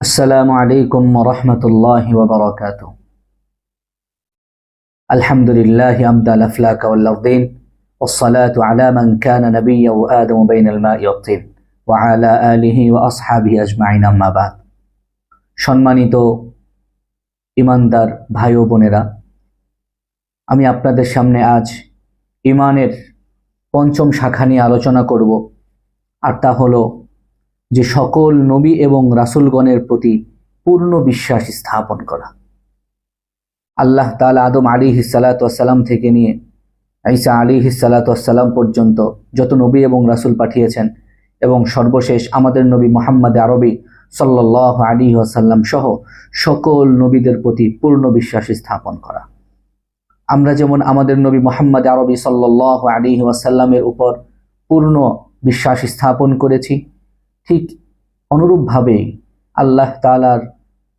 আসসালামু আলাইকুম ওয়া রাহমাতুল্লাহি ওয়া বারাকাতুহু। আলহামদুলিল্লাহি আমদাল আফলাকা ওয়াল আরদিন ওয়াসসালাতু আলা মান কানা নাবিয়্যান ওয়া আদামু বাইনাল মাই ওয়াত তিন ওয়া আলা আলিহি ওয়া আসহাবিহি আজমাইন, আম্মা বাদ। সম্মানিত ঈমানদার ভাই ও বোনেরা, আমি আপনাদের সামনে আজ ঈমানের পঞ্চম শাখা নিয়ে আলোচনা করব, আর তা হলো যে সকল নবী এবং রাসূলগণের প্রতি পূর্ণ বিশ্বাস স্থাপন করা। আল্লাহ তাআলা আদম আলাইহিস সালাতু ওয়াস সালাম থেকে নিয়ে ঈসা আলাইহিস সালাতু ওয়াস সালাম পর্যন্ত যত নবী এবং রাসূল পাঠিয়েছেন, এবং সর্বশেষ আমাদের নবী মুহাম্মদ আরবি সাল্লাল্লাহু আলাইহি ওয়াসাল্লাম সহ সকল নবীদের প্রতি পূর্ণ বিশ্বাস স্থাপন করা। আমরা যেমন আমাদের নবী মুহাম্মদ আরবি সাল্লাল্লাহু আলাইহি ওয়াসাল্লামের উপর পূর্ণ বিশ্বাস স্থাপন করেছি, ঠিক অনুরূপভাবেই আল্লাহ তাআলার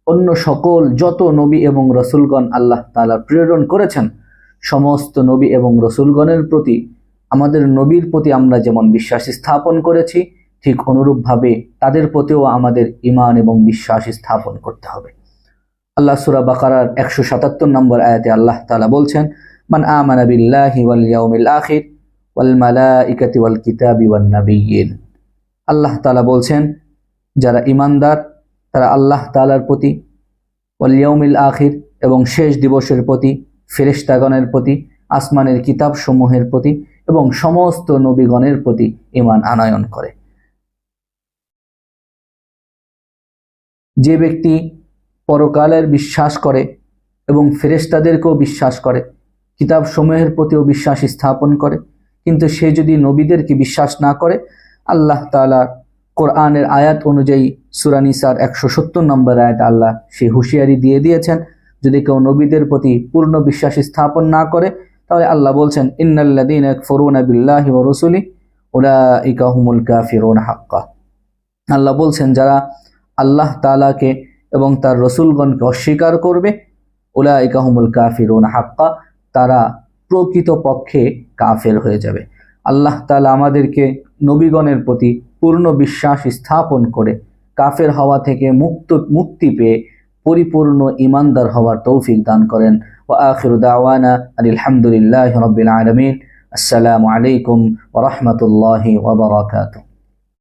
অন্য সকল যত নবী এবং রসুলগণ আল্লাহ তাআলা প্রেরণ করেছেন, সমস্ত নবী এবং রসুলগণের প্রতি আমাদের নবীর প্রতি আমরা যেমন বিশ্বাস স্থাপন করেছি, ঠিক অনুরূপভাবে তাদের প্রতিও আমাদের ঈমান এবং বিশ্বাস স্থাপন করতে হবে। আল্লাহ সূরা বাকারার 177 নম্বর আয়াতে আল্লাহ তাআলা বলছেন, মান আমানা বিল্লাহি ওয়াল ইয়াউমিল আখির ওয়াল মালাইকাতি ওয়াল কিতাবি ওয়ান নাবিয়্যিন। আল্লাহ তাআলা বলছেন, যারা ঈমানদার তারা আল্লাহ তাআলার প্রতি, ওয়াল ইয়াউমিল আখির এবং শেষ দিবসের প্রতি, ফেরেশতাগণের প্রতি, আসমানের কিতাব সমূহের প্রতি এবং সমস্ত নবীগণের প্রতি ঈমান আনয়ন করে। যে ব্যক্তি পরকালের বিশ্বাস করে এবং ফেরেশতাদেরকেও বিশ্বাস করে, কিতাব সমূহের প্রতিও বিশ্বাস স্থাপন করে, কিন্তু সে যদি নবীদেরকে বিশ্বাস না করে, আল্লাহ তাআলা কোরআনের আয়াত অনুযায়ী সূরা নিসার 170 নম্বর আয়াত আল্লাহ সেই হুঁশিয়ারি দিয়ে দিয়েছেন, যদি কেউ নবীদের প্রতি পূর্ণ বিশ্বাস স্থাপন না করে, তাহলে আল্লাহ বলছেন, ইন্নাল্লাযীনা ইয়াকফুরুনা বিল্লাহি ওয়া রাসূলিহি উলাইকা হুমুল কাফিরুন হাক্কা। আল্লাহ বলছেন, যারা আল্লাহ তাআলাকে এবং তার রসুলগণকে অস্বীকার করবে, উলাইকা হুমুল কাফিরুন হাক্কা, তারা প্রকৃতপক্ষে কাফের হয়ে যাবে। আল্লাহ তাআলা আমাদেরকে নবীগণের প্রতি পূর্ণ বিশ্বাস স্থাপন করে কাফের হওয়া থেকে মুক্তি পেয়ে পরিপূর্ণ ঈমানদার হওয়ার তৌফিক দান করেন। ওয়া আখিরু দাওয়ানা আলহামদুলিল্লাহি রাব্বিল আলামিন। আসসালামু আলাইকুম ওয়া রাহমাতুল্লাহি ওয়া বারাকাতুহু।